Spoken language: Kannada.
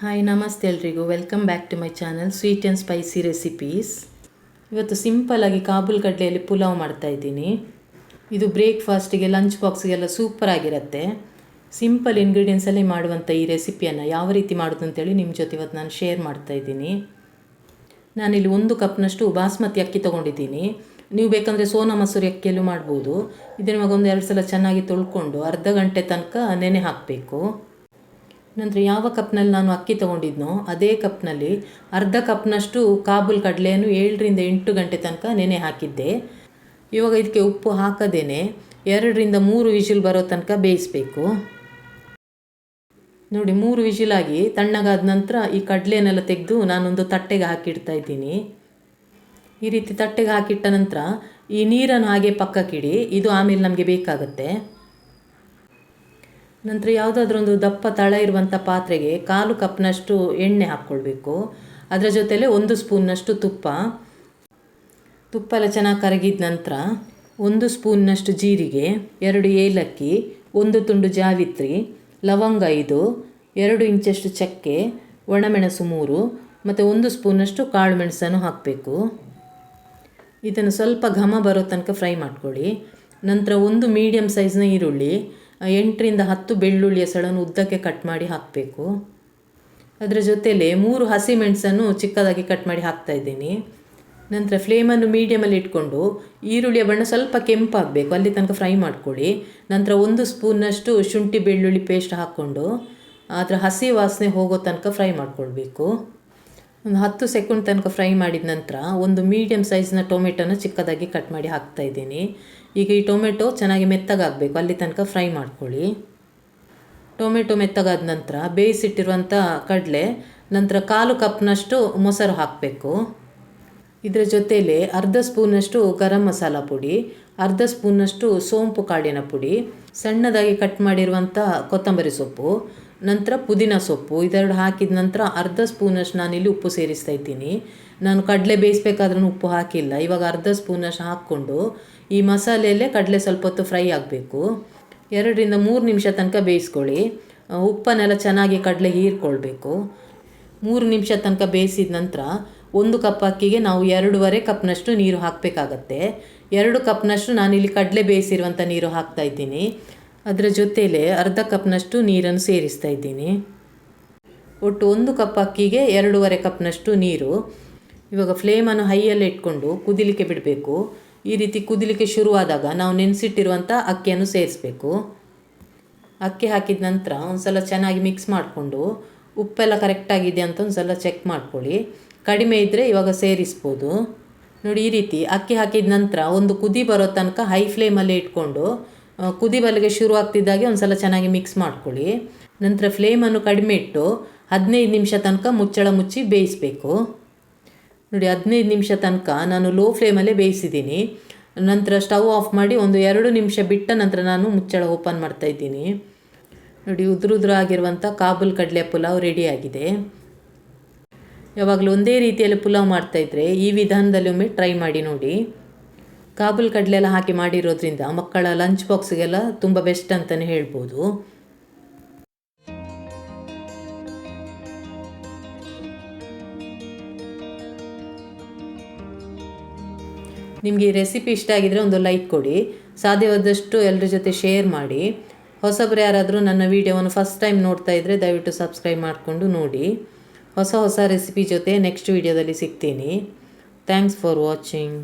ಹಾಯ್ ನಮಸ್ತೆ ಎಲ್ರಿಗೂ, welcome back to my channel sweet and spicy recipes. ಇವತ್ತು ಸಿಂಪಲ್ಲಾಗಿ ಕಾಬೂಲ್ ಕಡಲೆಯಲ್ಲಿ ಪುಲಾವ್ ಮಾಡ್ತಾಯಿದ್ದೀನಿ. ಇದು ಬ್ರೇಕ್ಫಾಸ್ಟಿಗೆ, ಲಂಚ್ ಬಾಕ್ಸಿಗೆಲ್ಲ ಸೂಪರಾಗಿರುತ್ತೆ. ಸಿಂಪಲ್ ಇಂಗ್ರೀಡಿಯೆಂಟ್ಸಲ್ಲಿ ಮಾಡುವಂಥ ಈ ರೆಸಿಪಿಯನ್ನು ಯಾವ ರೀತಿ ಮಾಡೋದು ಅಂತೇಳಿ ನಿಮ್ಮ ಜೊತೆ ಇವತ್ತು ನಾನು ಶೇರ್ ಮಾಡ್ತಾಯಿದ್ದೀನಿ. ನಾನಿಲ್ಲಿ 1 ಕಪ್ನಷ್ಟು ಬಾಸ್ಮತಿ ಅಕ್ಕಿ ತೊಗೊಂಡಿದ್ದೀನಿ. ನೀವು ಬೇಕಂದರೆ ಸೋನಾ ಮಸೂರಿ ಅಕ್ಕಿಯಲ್ಲೂ ಮಾಡ್ಬೋದು. ಇದನ್ನು ಇವಾಗ 1-2 ಸಲ ಚೆನ್ನಾಗಿ ತೊಳ್ಕೊಂಡು ಅರ್ಧ ಗಂಟೆ ತನಕ ನೆನೆ ಹಾಕಬೇಕು. ನಂತರ ಯಾವ ಕಪ್ನಲ್ಲಿ ನಾನು ಅಕ್ಕಿ ತೊಗೊಂಡಿದ್ನೋ ಅದೇ ಕಪ್ನಲ್ಲಿ ಅರ್ಧ ಕಪ್ನಷ್ಟು ಕಾಬೂಲ್ ಕಡಲೆಯನ್ನು 7ರಿಂದ 8 ಗಂಟೆ ತನಕ ನೆನೆ ಹಾಕಿದ್ದೆ. ಇವಾಗ ಇದಕ್ಕೆ ಉಪ್ಪು ಹಾಕದೇನೆ 2-3 ವಿಷಿಲ್ ಬರೋ ತನಕ ಬೇಯಿಸಬೇಕು. ನೋಡಿ, 3 ವಿಷಿಲಾಗಿ ತಣ್ಣಗಾದ ನಂತರ ಈ ಕಡಲೆನೆಲ್ಲ ತೆಗೆದು ನಾನೊಂದು ತಟ್ಟೆಗೆ ಹಾಕಿಡ್ತಾ ಇದ್ದೀನಿ. ಈ ರೀತಿ ತಟ್ಟೆಗೆ ಹಾಕಿಟ್ಟ ನಂತರ ಈ ನೀರನ್ನು ಹಾಗೆ ಪಕ್ಕಕ್ಕಿಡಿ. ಇದು ಆಮೇಲೆ ನಮಗೆ ಬೇಕಾಗುತ್ತೆ. ನಂತರ ಯಾವುದಾದ್ರೊಂದು ದಪ್ಪ ತಳ ಇರುವಂಥ ಪಾತ್ರೆಗೆ 1/4 ಕಪ್ನಷ್ಟು ಎಣ್ಣೆ ಹಾಕ್ಕೊಳ್ಬೇಕು. ಅದರ ಜೊತೆಲೇ 1 ಸ್ಪೂನ್ನಷ್ಟು ತುಪ್ಪ ಎಲ್ಲ ಚೆನ್ನಾಗಿ ಕರಗಿದ ನಂತರ 1 ಸ್ಪೂನ್ನಷ್ಟು ಜೀರಿಗೆ, 2 ಏಲಕ್ಕಿ, 1 ತುಂಡು ಜಾವಿತ್ರಿ, ಲವಂಗ 5, 2 ಇಂಚಷ್ಟು ಚಕ್ಕೆ, ಒಣಮೆಣಸು 3 ಮತ್ತು 1 ಸ್ಪೂನ್ನಷ್ಟು ಕಾಳು ಮೆಣಸನ್ನು ಹಾಕಬೇಕು. ಇದನ್ನು ಸ್ವಲ್ಪ ಘಮ ಬರೋ ತನಕ ಫ್ರೈ ಮಾಡ್ಕೊಳ್ಳಿ. ನಂತರ 1 ಮೀಡಿಯಮ್ ಸೈಜ್ನ ಈರುಳ್ಳಿ, 8ರಿಂದ 10 ಬೆಳ್ಳುಳ್ಳಿಯ ಸಳನ್ನು ಉದ್ದಕ್ಕೆ ಕಟ್ ಮಾಡಿ ಹಾಕಬೇಕು. ಅದರ ಜೊತೆಲೇ 3 ಹಸಿಮೆಣಸನ್ನು ಚಿಕ್ಕದಾಗಿ ಕಟ್ ಮಾಡಿ ಹಾಕ್ತಾಯಿದ್ದೀನಿ. ನಂತರ ಫ್ಲೇಮನ್ನು ಮೀಡಿಯಮಲ್ಲಿ ಇಟ್ಕೊಂಡು ಈರುಳ್ಳಿಯ ಬಣ್ಣ ಸ್ವಲ್ಪ ಕೆಂಪಾಗಬೇಕು, ಅಲ್ಲಿ ತನಕ ಫ್ರೈ ಮಾಡ್ಕೊಳ್ಳಿ. ನಂತರ 1 ಸ್ಪೂನ್ನಷ್ಟು ಶುಂಠಿ ಬೆಳ್ಳುಳ್ಳಿ ಪೇಸ್ಟ್ ಹಾಕ್ಕೊಂಡು ಅದರ ಹಸಿ ವಾಸನೆ ಹೋಗೋ ತನಕ ಫ್ರೈ ಮಾಡ್ಕೊಳ್ಬೇಕು. ಒಂದು 10 ಸೆಕೆಂಡ್ ತನಕ ಫ್ರೈ ಮಾಡಿದ ನಂತರ 1 ಮೀಡಿಯಮ್ ಸೈಜ್ನ ಟೊಮೆಟೊನ ಚಿಕ್ಕದಾಗಿ ಕಟ್ ಮಾಡಿ ಹಾಕ್ತಾಯಿದ್ದೀನಿ. ಈಗ ಈ ಟೊಮೆಟೊ ಚೆನ್ನಾಗಿ ಮೆತ್ತಗಾಗಬೇಕು, ಅಲ್ಲಿ ತನಕ ಫ್ರೈ ಮಾಡ್ಕೊಳ್ಳಿ. ಟೊಮೆಟೊ ಮೆತ್ತಗಾದ ನಂತರ ಬೇಯಿಸಿಟ್ಟಿರುವಂಥ ಕಡಲೆ, ನಂತರ 1/4 ಕಪ್ನಷ್ಟು ಮೊಸರು ಹಾಕಬೇಕು. ಇದರ ಜೊತೆಲೇ ಅರ್ಧ ಸ್ಪೂನಷ್ಟು ಗರಂ ಮಸಾಲ ಪುಡಿ, ಅರ್ಧ ಸ್ಪೂನಷ್ಟು ಸೋಂಪು ಕಾಳಿನ ಪುಡಿ, ಸಣ್ಣದಾಗಿ ಕಟ್ ಮಾಡಿರುವಂಥ ಕೊತ್ತಂಬರಿ ಸೊಪ್ಪು, ನಂತರ ಪುದೀನ ಸೊಪ್ಪು ಇದೆರಡು ಹಾಕಿದ ನಂತರ ಅರ್ಧ ಸ್ಪೂನಷ್ಟು ನಾನಿಲ್ಲಿ ಉಪ್ಪು ಸೇರಿಸ್ತಾ ಇದ್ದೀನಿ. ನಾನು ಕಡಲೆ ಬೇಯಿಸ್ಬೇಕಾದ್ರೂ ಉಪ್ಪು ಹಾಕಿಲ್ಲ. ಇವಾಗ ಅರ್ಧ ಸ್ಪೂನಷ್ಟು ಹಾಕ್ಕೊಂಡು ಈ ಮಸಾಲೆಯಲ್ಲೇ ಕಡಲೆ ಸ್ವಲ್ಪ ಹೊತ್ತು ಫ್ರೈ ಆಗಬೇಕು. 2-3 ನಿಮಿಷ ತನಕ ಬೇಯಿಸ್ಕೊಳ್ಳಿ. ಉಪ್ಪನ್ನೆಲ್ಲ ಚೆನ್ನಾಗಿ ಕಡಲೆ ಹೀರ್ಕೊಳ್ಬೇಕು. 3 ನಿಮಿಷ ತನಕ ಬೇಯಿಸಿದ ನಂತರ 1 ಕಪ್ ಅಕ್ಕಿಗೆ ನಾವು 2.5 ಕಪ್ನಷ್ಟು ನೀರು ಹಾಕಬೇಕಾಗತ್ತೆ. 2 ಕಪ್ನಷ್ಟು ನಾನಿಲ್ಲಿ ಕಡಲೆ ಬೇಯಿಸಿರುವಂಥ ನೀರು ಹಾಕ್ತಾ ಇದ್ದೀನಿ. ಅದರ ಜೊತೆಲೇ ಅರ್ಧ ಕಪ್ನಷ್ಟು ನೀರನ್ನು ಸೇರಿಸ್ತಾ ಇದ್ದೀನಿ. ಒಟ್ಟು 1 ಕಪ್ ಅಕ್ಕಿಗೆ 2.5 ಕಪ್ನಷ್ಟು ನೀರು. ಇವಾಗ ಫ್ಲೇಮನ್ನು ಹೈಯಲ್ಲೇ ಇಟ್ಕೊಂಡು ಕುದಿಲಿಕ್ಕೆ ಬಿಡಬೇಕು. ಈ ರೀತಿ ಕುದಿಲಿಕ್ಕೆ ಶುರುವಾದಾಗ ನಾವು ನೆನೆಸಿಟ್ಟಿರುವಂಥ ಅಕ್ಕಿಯನ್ನು ಸೇರಿಸಬೇಕು. ಅಕ್ಕಿ ಹಾಕಿದ ನಂತರ ಒಂದು ಸಲ ಚೆನ್ನಾಗಿ ಮಿಕ್ಸ್ ಮಾಡಿಕೊಂಡು ಉಪ್ಪೆಲ್ಲ ಕರೆಕ್ಟಾಗಿದೆ ಅಂತ ಒಂದು ಸಲ ಚೆಕ್ ಮಾಡ್ಕೊಳ್ಳಿ. ಕಡಿಮೆ ಇದ್ದರೆ ಇವಾಗ ಸೇರಿಸ್ಬೋದು. ನೋಡಿ, ಈ ರೀತಿ ಅಕ್ಕಿ ಹಾಕಿದ ನಂತರ ಒಂದು ಕುದಿ ಬರೋ ತನಕ ಹೈ ಫ್ಲೇಮಲ್ಲೇ ಇಟ್ಕೊಂಡು ಕುದಿ ಬರಲಿಕ್ಕೆ ಶುರು ಆಗ್ತಿದ್ದಾಗೆ ಒಂದು ಸಲ ಚೆನ್ನಾಗಿ ಮಿಕ್ಸ್ ಮಾಡ್ಕೊಳ್ಳಿ. ನಂತರ ಫ್ಲೇಮನ್ನು ಕಡಿಮೆ ಇಟ್ಟು 15 ನಿಮಿಷ ತನಕ ಮುಚ್ಚಳ ಮುಚ್ಚಿ ಬೇಯಿಸಬೇಕು. ನೋಡಿ, 15 ನಿಮಿಷ ತನಕ ನಾನು ಲೋ ಫ್ಲೇಮಲ್ಲೇ ಬೇಯಿಸಿದ್ದೀನಿ. ನಂತರ ಸ್ಟವ್ ಆಫ್ ಮಾಡಿ ಒಂದು 2 ನಿಮಿಷ ಬಿಟ್ಟ ನಂತರ ನಾನು ಮುಚ್ಚಳ ಓಪನ್ ಮಾಡ್ತಾಯಿದ್ದೀನಿ. ನೋಡಿ, ಉದುರುದ್ರಾಗಿರುವಂಥ ಕಾಬೂಲ್ ಕಡಲೆ ಪುಲಾವ್ ರೆಡಿಯಾಗಿದೆ. ಯಾವಾಗಲೂ ಒಂದೇ ರೀತಿಯಲ್ಲಿ ಪುಲಾವ್ ಮಾಡ್ತಾಯಿದ್ರೆ ಈ ವಿಧಾನದಲ್ಲಿ ಒಮ್ಮೆ ಟ್ರೈ ಮಾಡಿ ನೋಡಿ. ಕಾಬೂಲ್ ಕಡಲೆ ಎಲ್ಲ ಹಾಕಿ ಮಾಡಿರೋದ್ರಿಂದ ಮಕ್ಕಳ ಲಂಚ್ ಬಾಕ್ಸಿಗೆಲ್ಲ ತುಂಬ ಬೆಸ್ಟ್ ಅಂತಲೇ ಹೇಳ್ಬೋದು. ನಿಮಗೆ ಈ ರೆಸಿಪಿ ಇಷ್ಟ ಆಗಿದರೆ ಒಂದು ಲೈಕ್ ಕೊಡಿ. ಸಾಧ್ಯವಾದಷ್ಟು ಎಲ್ಲರ ಜೊತೆ ಶೇರ್ ಮಾಡಿ. ಹೊಸಬರು ಯಾರಾದರೂ ನನ್ನ ವೀಡಿಯೋವನ್ನು ಫಸ್ಟ್ ಟೈಮ್ ನೋಡ್ತಾ ಇದ್ದರೆ ದಯವಿಟ್ಟು ಸಬ್ಸ್ಕ್ರೈಬ್ ಮಾಡಿಕೊಂಡು ನೋಡಿ. ಹೊಸ ರೆಸಿಪಿ ಜೊತೆ ನೆಕ್ಸ್ಟ್ ವೀಡಿಯೋದಲ್ಲಿ ಸಿಗ್ತೀನಿ. Thanks for watching.